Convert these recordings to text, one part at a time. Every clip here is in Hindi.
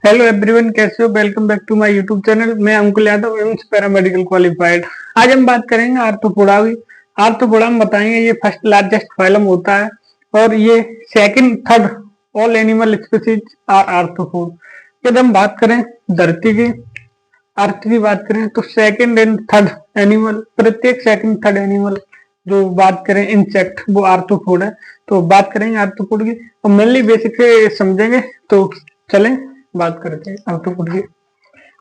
हेलो एवरीवन, कैसे हो? Welcome back to my YouTube channel. मैं अंकुल यादव, एम्स पैरामेडिकल क्वालिफाइड। आज हम बात करेंगे आर्थ्रोपोडा की। आर्थ्रोपोडा में बताएंगे ये फर्स्ट लार्जेस्ट फाइलम होता है और ये second third all animal species are arthropod. यदि हम बात करें धरती की अर्थ की बात करें तो सेकंड एंड थर्ड एनिमल, प्रत्येक सेकंड थर्ड एनिमल जो बात करें इंसेक्ट वो आर्थ्रोपोड है। तो बात करेंगे आर्थ्रोपोड की और मेनली बेसिक से समझेंगे। तो चलें बात करते हैं आर्थ्रोपोड की।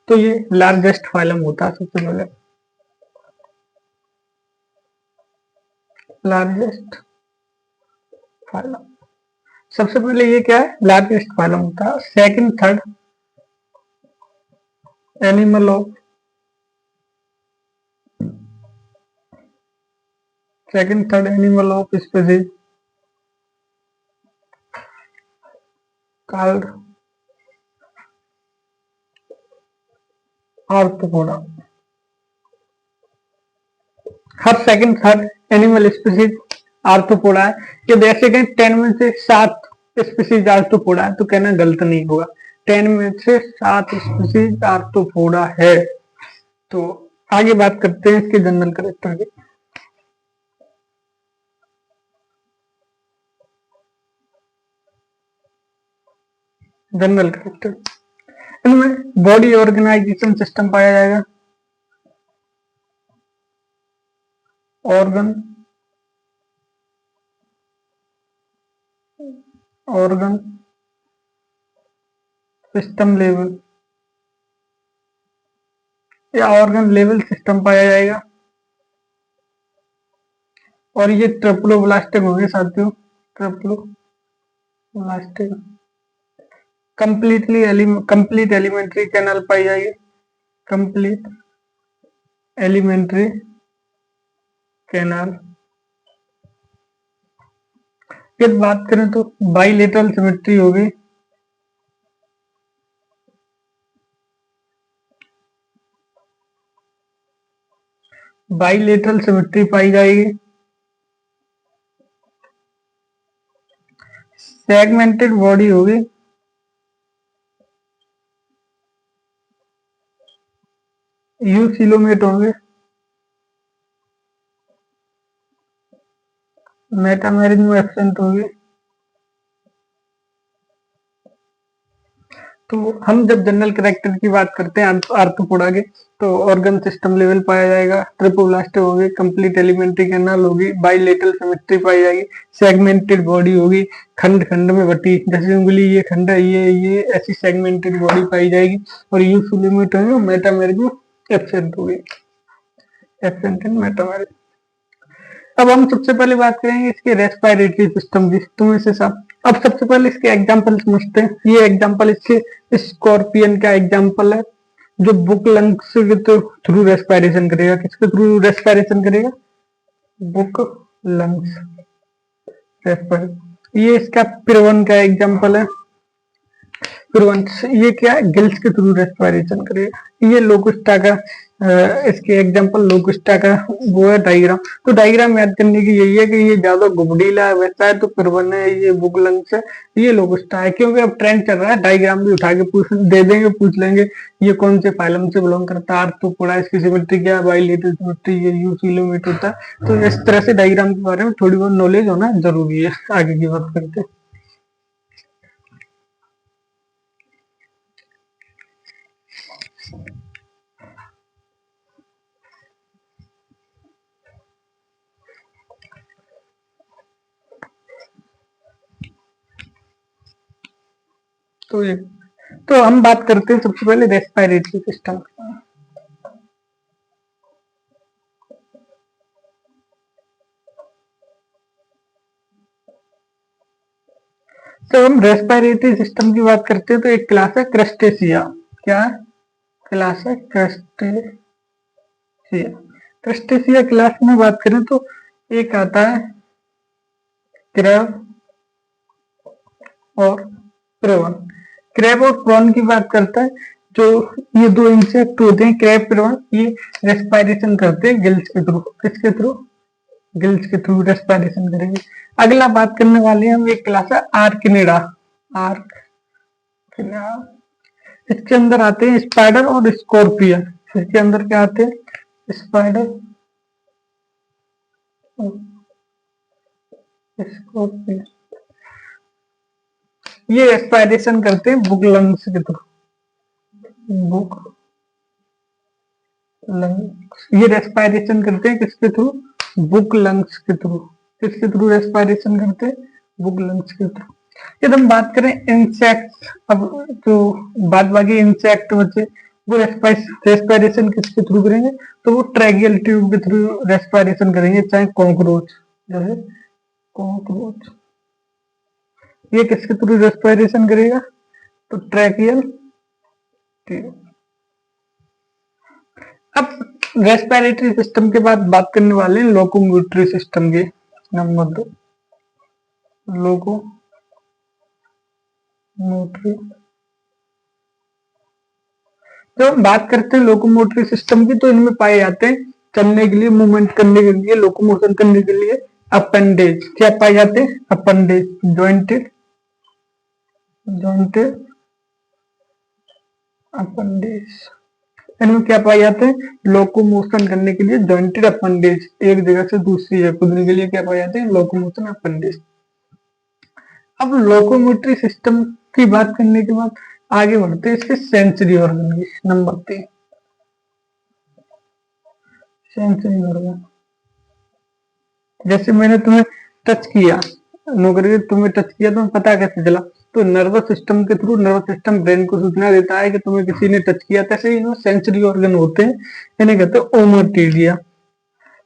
तो ये लार्जेस्ट फाइलम होता है सबसे पहले, लार्जेस्ट फाइलम। सबसे पहले ये क्या है? लार्जेस्ट फाइलम होता है। Second third animal of second third animal of species called arthropoda. Her second third animal species arthropoda है। यदि ऐसे कहें 10 में से 7 स्पीसीज आर्थ्रोपोडा है तो कहना गलत नहीं होगा। 10 में से 7 स्पीसीज आर्थ्रोपोडा है। तो आगे बात करते हैं इसके जनरल कैरेक्टर की। जनरल कैरेक्टर, इनमें बॉडी ऑर्गेनाइजेशन सिस्टम पाया जाएगा। ऑर्गन ऑर्गन सिस्टम लेवल या ऑर्गन लेवल सिस्टम पाया जाएगा। और ये ट्रिप्लोब्लास्टिक हो गए साथियों, ट्रिप्लोब्लास्टिक। कंप्लीट एलिमेंट्री कैनाल पाई जाएगी। Complete alimentary canal. फिर बात करें तो बाइलेटरल सिमेट्री होगी। बाइलेटरल सिमेट्री पाई जाएगी। सेगमेंटेड बॉडी होगी। यूसिलोमेट होंगे। मेटामेरिज्म एब्सेंट होगी। तो हम जब जनरल कैरेक्टर की बात करते हैं आर्थ्रोपोडा के, तो ऑर्गन सिस्टम लेवल पाया जाएगा, ट्रिप्लोब्लास्ट होगी, कंप्लीट एलिमेंट्री कैनाल होगी, बाइलेटरल सिमेट्री पाई जाएगी, सेगमेंटेड बॉडी होगी, खंड खंड में बटी, जैसे उंगली ये खंड है, ये ऐसी सेगमेंटेड बॉडी पाई जाएगी। और यूसिलोमेट होगी, मेटामेरिज्म एब्सेंट होगी। Absent and metamerism. अब हम सबसे पहले बात करेंगे इसके रेस्पिरेटरी सिस्टम की। तुम इसे सब अब सबसे पहले इसके एग्जांपल समझते हैं। ये एग्जांपल इसके स्कॉर्पियन का एग्जांपल है जो बुक लंग्स के थ्रू रेस्पिरेशन करेगा। किसके थ्रू रेस्पिरेशन करेगा? Book lungs respiration. ये इसका पिरवन का एग्जांपल है। पिरवन ये क्या है? गिल्स के थ्रू रेस्पिरेशन करेगा। ये लोकुस्टा का इसके एग्जांपल लोकुस्टा का वो है डायग्राम। तो डायग्राम याद करने की यही है कि ये ज्यादा गुबडीला है वैसा है, तो पिरवन है, ये बुक लंग्स है, ये लोकुस्टा है। क्योंकि अब ट्रेंड चल रहा है, डायग्राम भी उठा के पूछ दे देंगे, पूछ लेंगे ये कौन से फाइलम से बिलोंग करता है, आर्थ्रोपोडा, इसकी सिमेट्री क्या है, बाइलेटरल सिमेट्री, ये यूसिलोमेट होता है। तो इस तरह से डायग्राम के बारे में थोड़ी बहुत नॉलेज होना जरूरी है। आगे की बात करते हैं। तो हम बात करते हैं सबसे पहले रेस्पिरेटरी सिस्टम। तो हम रेस्पिरेटरी सिस्टम की बात करते हैं तो एक क्लास है क्रस्टेशिया। क्या है? क्लास है क्रस्टेशिया। क्रस्टेशिया क्लास में बात करें तो एक आता है क्रैब और प्रोन। क्रैब और प्रॉन की बात करता है। जो ये दो इंसेक्ट होते हैं क्रैब प्रोन, ये रेस्पिरेशन करते हैं गिल्स के थ्रू। किसके थ्रू? गिल्स के थ्रू रेस्पिरेशन करेंगे। अगला बात करने वाले हैं हम, एक क्लास है आर्किनिडा। आर्किनिडा इसके अंदर आते हैं स्पाइडर और स्कॉर्पियन। इसके अंदर क्या आते हैं, स्पाइडर और स्कॉर्पियन। ये रेस्पिरेशन करते हैं बुक लंग्स के थ्रू, बुक लंग्स। ये रेस्पिरेशन करते हैं किसके थ्रू, बुक लंग्स के थ्रू। किसके थ्रू रेस्पिरेशन करते हैं, बुक लंग्स के थ्रू। यदि हम बात करें इंसेक्ट, अब जो बाद बाकी इंसेक्ट बचे वो रेस्पिरेशन किसके थ्रू करेंगे, तो वो ट्रैकियल ट्यूब के थ्रू रेस्पिरेशन करेंगे। चाहे कॉकरोच, जैसे कॉकरोच, ये किसके थ्रू रेस्पिरेशन करेगा, तो ट्रैकियल ट्यूब। अब रेस्पिरेटरी सिस्टम के बाद बात करने वाले हैं लोकोमोटरी सिस्टम के। Number 2, locomotory. जब हम बात करते हैं लोकोमोटरी सिस्टम की, तो इनमें पाए जाते हैं चलने के लिए, मूवमेंट करने के लिए, लोकोमोशन करने के लिए अपेंडेज। क्या पाए जाते हैं, अपेंडेज, जॉइंटेड जॉइंटेड अपेंडेज। इनमें क्या पाए जाते हैं, लोकोमोशन करने के लिए जॉइंटेड अपेंडेज, एक जगह से दूसरी जगह कूदने के लिए क्या पाए जाते हैं, लोकोमोशन अपेंडेज। अब लोकोमोटरी सिस्टम की बात करने के बाद आगे बढ़ते हैं इसके सेंसरी ऑर्गन की। Number 3, sensory organ. जैसे मैंने तुम्हें टच किया, नौकरी ने तुम्हें टच किया, तुम्हें पता कैसे चला, तो नर्वस सिस्टम के थ्रू नर्वस सिस्टम ब्रेन को सूचना देता है कि तुम्हें किसी ने टच किया। तैसे ही इनमें सेंसरी ऑर्गन होते हैं, इन्हें कहते हैं ओमोटिडिया,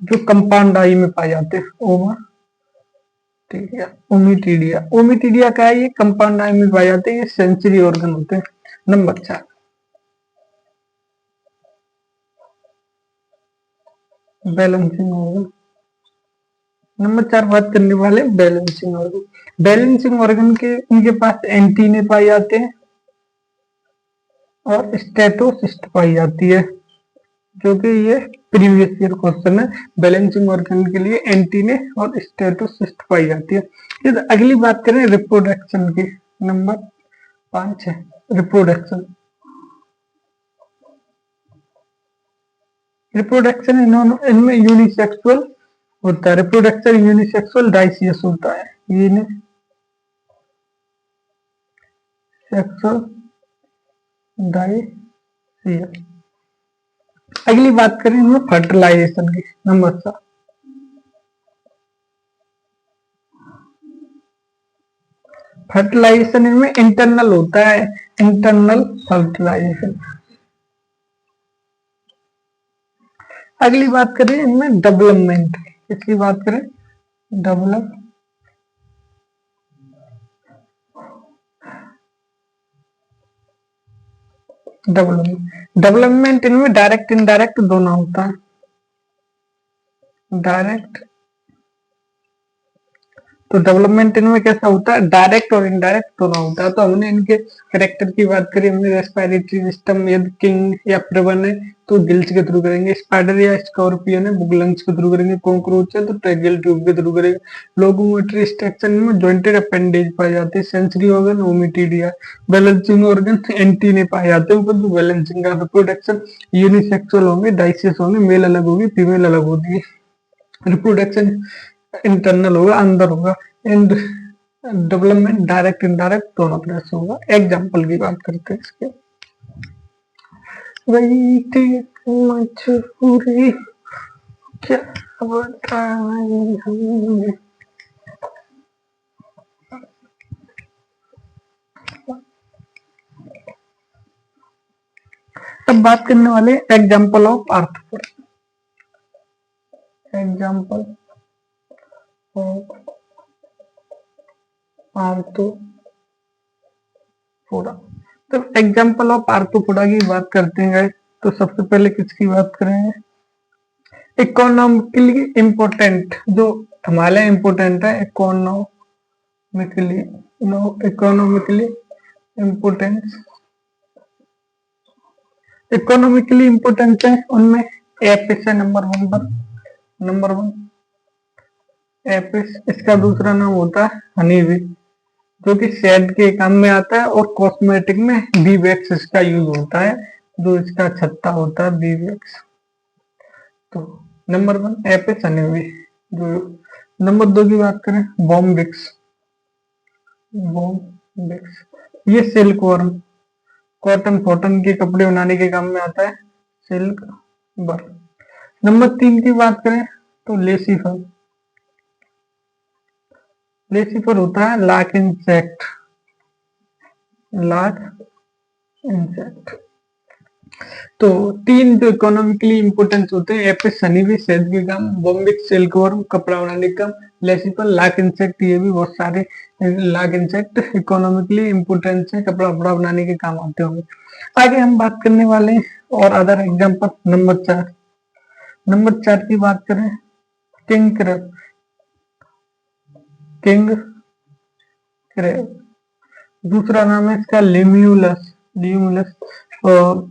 जो कंपाउंड आई में पाए जाते हैं। ओमोटिडिया, ओमिटिडिया। ओमिटिडिया क्या है, ये कंपाउंड आई में पाए जाते हैं, ये सेंसरी ऑर्गन होते हैं। Number 4, balancing organ. नंबर 4 बात करने वाले बैलेंसिंग ऑर्गन। बैलेंसिंग ऑर्गन के इनके पास एंटीने पाए जाते हैं और स्टेटोसिस्ट पाई जाती है, जो कि ये प्रीवियस ईयर क्वेश्चन है। बैलेंसिंग ऑर्गन के लिए एंटीने और स्टेटोसिस्ट पाई जाती है। फिर अगली बात करें रिप्रोडक्शन की। नंबर 5 है रिप्रोडक्शन। रिप्रोडक्शन इनमें यूनिसेक्सुअल होता है। रिप्रोडक्शन यूनिसेक्सुअल डाइसियस होता है, यूनिसेक्सुअल डाइसियस। अगली बात करें इनमें फर्टिलाइजेशन की। नंबर 7, फर्टिलाइजेशन इनमें इंटरनल होता है, इंटरनल फर्टिलाइजेशन। अगली बात करें इनमें डेवलपमेंट, इसकी बात करें डेवलपमेंट इनमें डायरेक्ट इनडायरेक्ट दोनों होता है। डायरेक्ट, तो डेवलपमेंट इनमें कैसा होता है, डायरेक्ट और इनडायरेक्ट दोनों होता है। तो हमने इनके कैरेक्टर की बात करी, हमने रेस्पिरेटरी सिस्टम यदि किंग या प्रेवन है तो गिल्स के थ्रू करेंगे, स्पाइडर या स्कॉर्पियन है बुक लंग्स के थ्रू करेंगे, कॉकरोच है तो ट्रैकियल ट्यूब के थ्रू करेंगे। लोकोमोटरी स्ट्रक्चर में जॉइंटेड अपेंडेज पाए जाते हैं। Sensory organ ommatidia. Balancing organ antennae पाए जाते हैं, ऊपर जो बैलेंसिंग का। रिप्रोडक्शन यूनिसेक्सुअल होंगे, डाइसियस होंगे, मेल अलग होगी, फीमेल अलग होती है। रिप्रोडक्शन इंटरनल होगा, अंदर होगा। एंड डेवलपमेंट डायरेक्ट इनडायरेक्ट दोनों तरह से होगा। एग्जाम्पल की बात करते हैं इसके। वही मजबूरी क्या बताएं हम। अब बात करने वाले example of arthropoda. Example of arthropoda. तो एग्जाम्पल ऑफ आर्थ्रोपोडा की बात करते हैं तो सबसे पहले किसकी बात करेंगे, इकोनॉमिकली इम्पोर्टेंट, जो हमारे लिए इम्पोर्टेंट है, इकोनॉमिकली इम्पोर्टेंस। इकोनॉमिकली इम्पोर्टेंट है उनमें एपिस है नंबर 1 पर। नंबर 1 एपिस, इसका दूसरा नाम होता है हनी बी। जो कि सेड के काम में आता है, और कॉस्मेटिक में बी वैक्स इसका यूज होता है, जो इसका छत्ता होता है बी वैक्स। तो नंबर 1 एपिस हनीबी। जो नंबर 2 की बात करें, बॉम्बिक्स। बॉम्बिक्स ये सिल्क वर्म, कॉटन कॉटन के कपड़े बनाने के काम में आता है, सिल्क वर्म। नंबर 3 की बात करें तो लेसीफर। लेसीफर होता है लार्क इंसेक्ट, लार्क इंसेक्ट। तो 3 जो इकोनॉमिकली इंपोर्टेंट होते हैं, एपिस हनीबी शहद के काम, बॉम्बिक सिल्कवर्म कपड़ा बनाने का, लेसिपल लार्क इंसेक्ट, ये भी बहुत सारे लार्क इंसेक्ट इकोनॉमिकली इंपोर्टेंट है, कपड़ा वपड़ा बनाने के काम आते होंगे। आगे हम बात करने वाले हैं और अदर एग्जाम्पल। नंबर 4 की बात करें, किंग क्रैब। किंग क्रैब दूसरा नाम है इसका लिम्यूलस। लिम्यूलस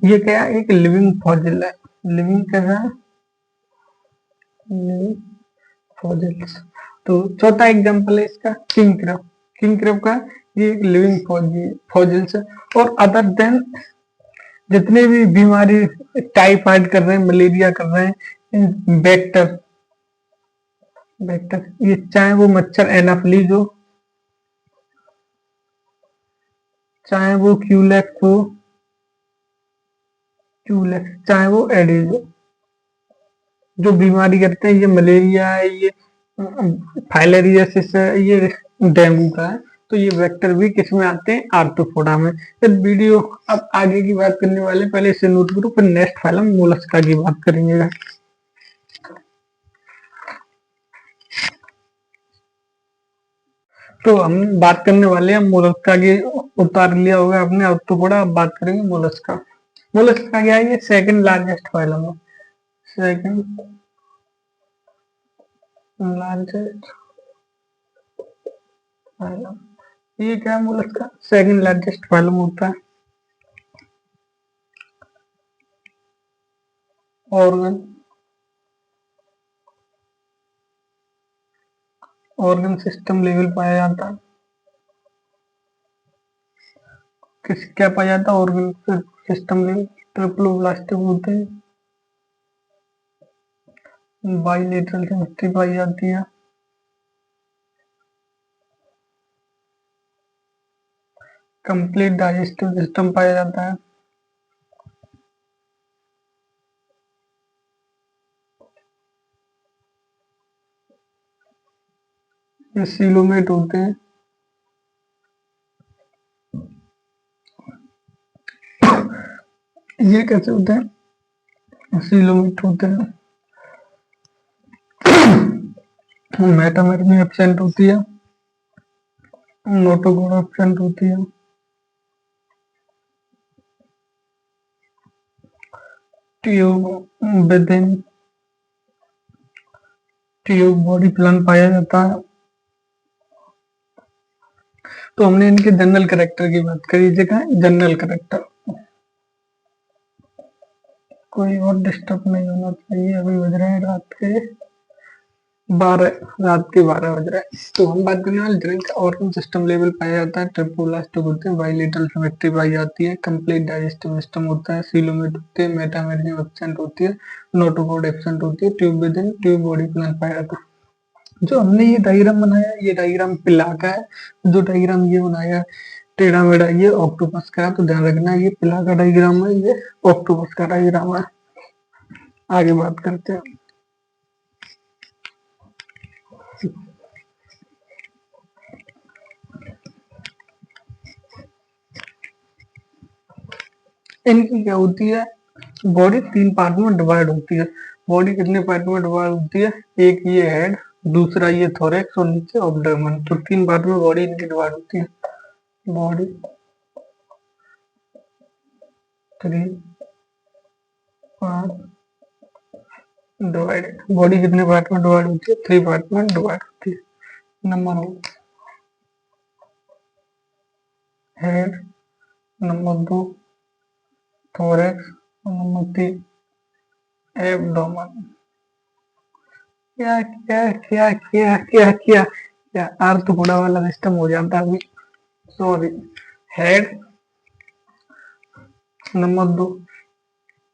ये क्या है, एक लिविंग फॉजिल है। लिविंग कैसा है, लिविंग फॉजिल्स। तो चौथा एग्जांपल है इसका किंग क्रैब। किंग क्रैब का ये एक लिविंग फॉजिल्स है। और अदर देन जितने भी बीमारी, टाइफाइड कर रहे हैं, मलेरिया कर रहे हैं, वेक्टर वेक्टर ये चाहे वो मच्छर एनाफ्लीज हो, चाहे वो क्यूलेक्स हो, चाहे वो एडीज हो, जो बीमारी करते हैं, ये मलेरिया है, ये फाइलेरियासिस है, ये डेंगू का है, तो ये वेक्टर भी किस में आते हैं, आर्थ्रोपोडा में। फिर वीडियो अब आगे की बात करने वाले, पहले इसे नोट करो, फिर नेक्स्ट फाइलम मोलस्का की बात करेंगे। तो हम बात करने वाले हैं मोलस्का की। उतार लिया होगा आपने आर्थ्रोपोडा, अब बात करेंगे मोलस्का। मोलस्का क्या है, ये सेकंड लार्जेस्ट फाइलम है, सेकंड लार्जेस्ट फाइलम। ये क्या है, मोलस्का सेकंड लार्जेस्ट फाइलम होता है। ऑर्गन ऑर्गन सिस्टम लेवल पाया जाता है, किस क्या पाया जाता है, ऑर्गन सिस्टम लेवल। ट्रिप्लोब्लास्टिक होते हैं, बाइलेटरल केमिस्ट्री पाई जाती है, कंप्लीट डाइजेस्टिव सिस्टम पाया जाता है, ये सीलोमेट होते हैं, ये कैसे होते हैं, सीलोमेट होते हैं। मेटामेर में एब्सेंट होती है, नोटोकोड एब्सेंट होती है, tube with in tube body plan पाया जाता है। तो हमने इनके जनरल कैरेक्टर की बात करी, जगह जनरल कैरेक्टर। कोई और डिस्टर्ब नहीं होना चाहिए, अभी बज रहे हैं रात के 12 बज रहे हैं। तो हम बात करने वाले ड्रिंक ऑर्गन सिस्टम लेवल पाया जाता है, ट्रिप्लोब्लास्टिक होते हैं, बाइलेटरल सिमेट्री पाई जाती है, कंप्लीट डाइजेस्टिव सिस्टम होता है, सीलोमेट होते हैं, मेटामेरियम एब्सेंट होती है, नोटोकोड एब्सेंट होती है, tube with in tube body plan पाया जाता है। जो हमने ये डायग्राम बनाया, ये डायग्राम पिला का है। जो डायग्राम ये बनाया टेढ़ा मेढ़ा, ये ऑक्टोपस का है, तो ध्यान रखना ये पिला का डायग्राम है, ये ऑक्टोपस का डायग्राम है। आगे बात करते हैं। इनकी क्या होती है, बॉडी 3 पार्ट में डिवाइड होती है। बॉडी कितने पार्ट में डिवाइड होती है, एक ये हेड, दूसरा ये थोरेक्स और नीचे ऑब्डोमेन। तो 3 पार्ट में बॉडी इनकी डिवाइड होती है। Body 3 part divided. बॉडी कितने पार्ट में डिवाइड होती है, 3 पार्ट में डिवाइड होती है। नंबर 1 हेड, नंबर 2 थोरेक्स और नंबर 3 एब्डोमेन। क्या क्या क्या क्या क्या क्या क्या आर्थ्रोपोडा वाला सिस्टम हो जाता है अभी। Sorry, head. Number 2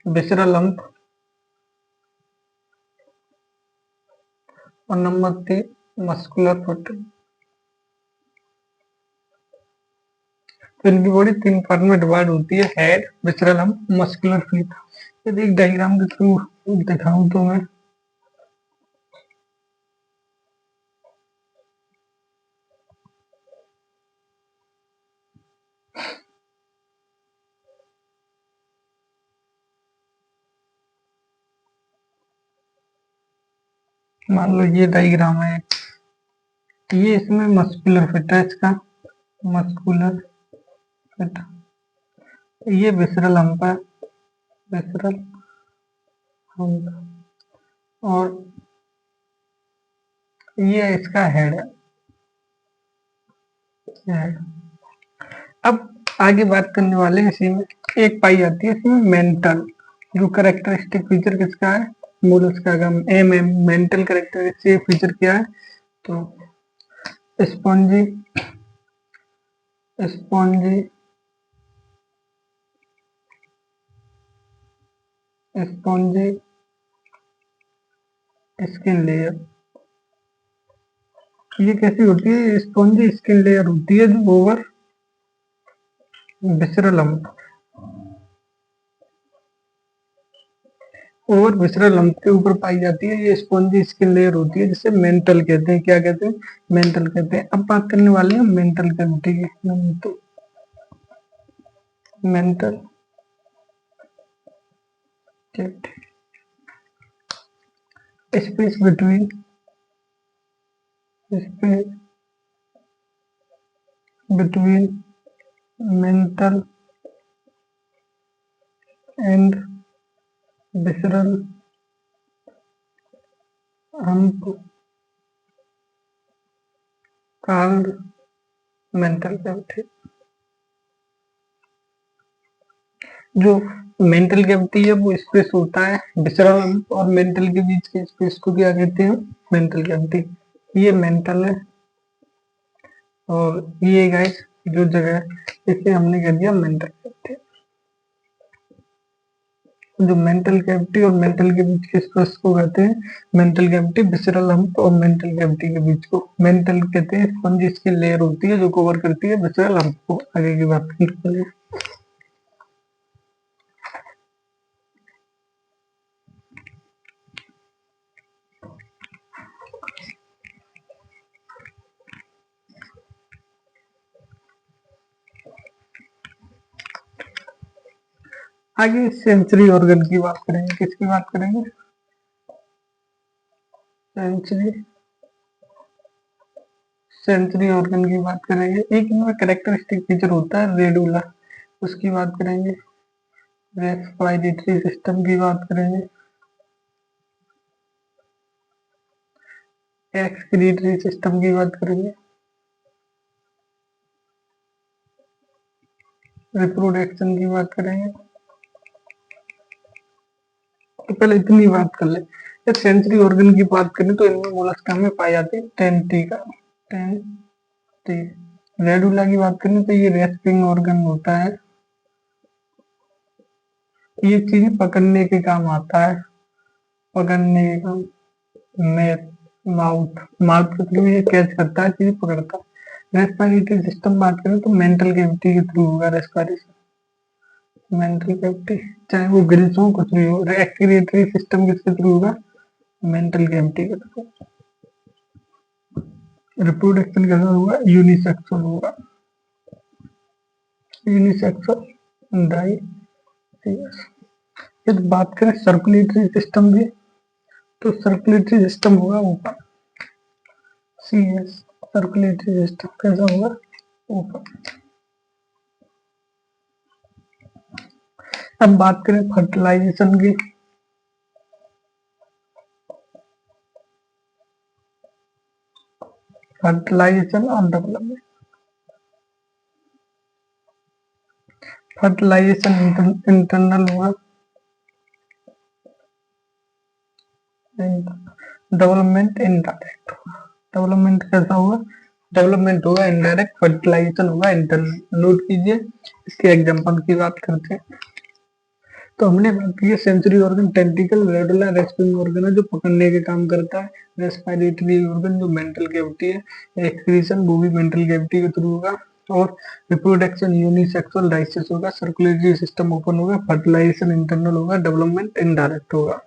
visceral lump, और नंबर 3 मस्कुलर प्रोटीन। तो इनकी बॉडी 3 पार्ट में डिवाइड होती है, head, visceral lump, muscular fluid. यदि एक डायग्राम के थ्रू दिखाऊं तो मैं मान लो ये डायग्राम है, ये इसमें मस्कुलर फिट है, इसका मस्कुलर फिट। ये विसरल हम्प है, विसरल हम्प, और ये इसका हेड है। अब आगे बात करने वाले हैं इसी में, एक पाई जाती है इसमें मेंटल, जो करेक्टरिस्टिक फीचर किसका है, मोलस्का का। मेंटल करेक्टरिस्टिक फीचर क्या है, तो spongy, spongy spongy skin layer. ये कैसी होती है, स्पॉन्जी स्किन लेयर होती है जो ओवर विसरल हम्प, और विसरल लंप के ऊपर पाई जाती है। ये स्पॉन्जी स्किन लेयर होती है जिसे मेंटल कहते हैं। क्या कहते हैं, मेंटल कहते हैं। अब बात करने वाले हैं मेंटल कैविटी की। तो mantle cavity, space between, space between mental and visceral hump called mantle cavity. जो मेंटल कैविटी है वो स्पेस होता है विसरल हम्प और मेंटल के बीच के स्पेस को क्या कहते हैं, मेंटल कैविटी। ये मेंटल है, और ये गाइस जो जगह है इसे हमने कह दिया मेंटल कैविटी। जो मेंटल कैविटी और मेंटल के बीच के स्पेस को कहते हैं मेंटल कैविटी। विसरल हम्प और मेंटल कैविटी के बीच को मेंटल कहते हैं। स्पंज इसकी लेयर होती है जो कवर करती है विसरल हम्प को। आगे की बात करेंगे। आगे सेंसरी ऑर्गन की बात करेंगे। किसकी बात करेंगे, सेंसरी, सेंसरी ऑर्गन की बात करेंगे। एक इनमें कैरेक्टरिस्टिक फीचर होता है रेडुला, उसकी बात करेंगे। रेस्पिरेटरी सिस्टम की बात करेंगे। एक्सक्रीटरी सिस्टम की बात करेंगे। रिप्रोडक्शन की बात करेंगे। तो पहले इतनी बात कर ले। जब सेंसरी ऑर्गन की बात करें तो इनमें मोलस्का में पाए जाते हैं टेंटिका, टेंटी। रेडुला की बात करें तो ये रेस्पिंग ऑर्गन होता है, ये चीज पकड़ने के काम आता है, पकड़ने के काम में। माउथ, माउथ के थ्रू ये कैच करता है, चीज पकड़ता है। रेस्पिरेटरी सिस्टम बात करें तो मेंटल कैविटी के थ्रू होगा रेस्पिरेशन, मेंटल कैविटी, चाहे वो गिल्स हो कुछ भी हो। एक्सक्रीटरी सिस्टम किसके थ्रू होगा, मेंटल कैविटी के थ्रू। रिप्रोडक्शन कैसा होगा, यूनिसेक्सुअल होगा, यूनिसेक्सुअल डाई। यदि बात करें सर्कुलेटरी सिस्टम भी, तो सर्कुलेटरी सिस्टम होगा ऊपर, CS, सर्कुलेटरी सिस्टम कैसा होगा, ऊपर। अब बात करें फर्टिलाइजेशन की, फर्टिलाइजेशन और डेवलपमेंट। फर्टिलाइजेशन इंटरनल होगा, डेवलपमेंट इनडायरेक्ट होगा। डेवलपमेंट कैसा होगा, डेवलपमेंट होगा, इनडायरेक्ट फर्टिलाइजेशन होगा, इंटरनल। नोट कीजिए। इसके एग्जांपल की बात करते हैं। तो हमने बात की है sensory organ, tentacle, radula, respiring organ है जो पकड़ने के काम करता है, रेस्पिरेटरी ऑर्गन जो मेंटल कैविटी है, एक्सक्रीशन वो भी मेंटल कैविटी के थ्रू होगा, और रिप्रोडक्शन यूनिसेक्सुअल डाइसिस होगा, सर्कुलेटरी सिस्टम ओपन होगा, फर्टिलाइजेशन इंटरनल होगा, डेवलपमेंट इनडायरेक्ट होगा।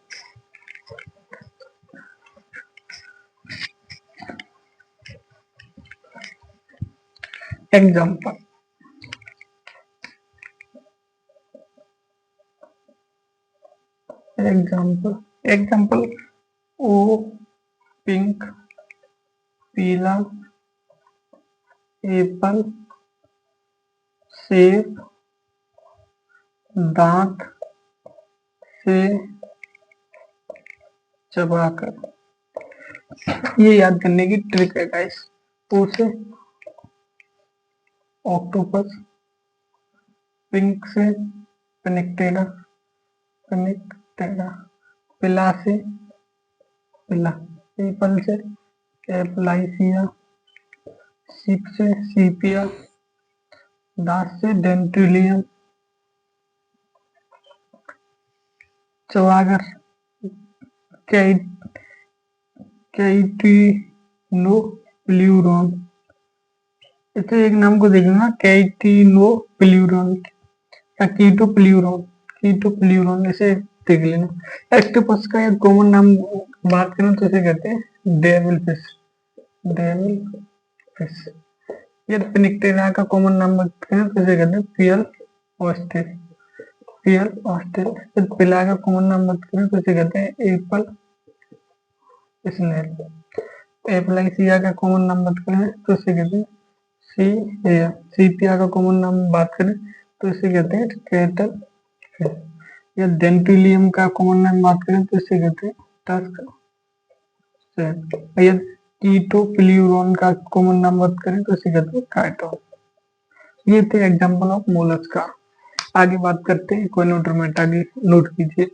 एग्जाम्पल, एग्जाम्पल ओ, पिंक, पीला, एप्पल, सेब, दांत से चबाकर। ये याद करने की ट्रिक है गाइस। ओ से ऑक्टोपस, पिंक से पिनिकटेरा, पिला से पिला, एप्पल से एप्लाइसिया, सीप से सीपिया, दांत से डेंट्रिलियम, चबाकर कैटिनोप्ल्यूरॉन। इसे एक नाम को देखना, कैटिनोप्ल्यूरॉन या कीटोप्ल्यूरॉन, कीटोप्ल्यूरॉन इसे देख लेना। ऑक्टोपस का एक कॉमन नाम बात करें तो इसे कहते हैं डेविल फिश, डेविल फिश। ये पिनिकटेरा का कॉमन नाम बात करें तो इसे कहते हैं पियल ऑस्टेल, पियल ऑस्टेल। पिला का कॉमन नाम बात करें तो इसे कहते हैं एप्पल स्नेल। एप्लाइसिया का कॉमन नाम बात करें तो इसे कहते हैं सीपिया का कॉमन नाम बात करें तो इसे कहते हैं कैटल फिश। या डेंट्रिलियम का कॉमन नाम बात करें तो इसे कहते हैं टस्क सेल। या कीटोप्ल्यूरॉन का कॉमन नाम बात करें तो इसे कहते हैं काइटोन। ये थे एग्जांपल ऑफ मोलस्का। आगे बात करते हैं इक्वानोडर्मेटा की। नोट कीजिए।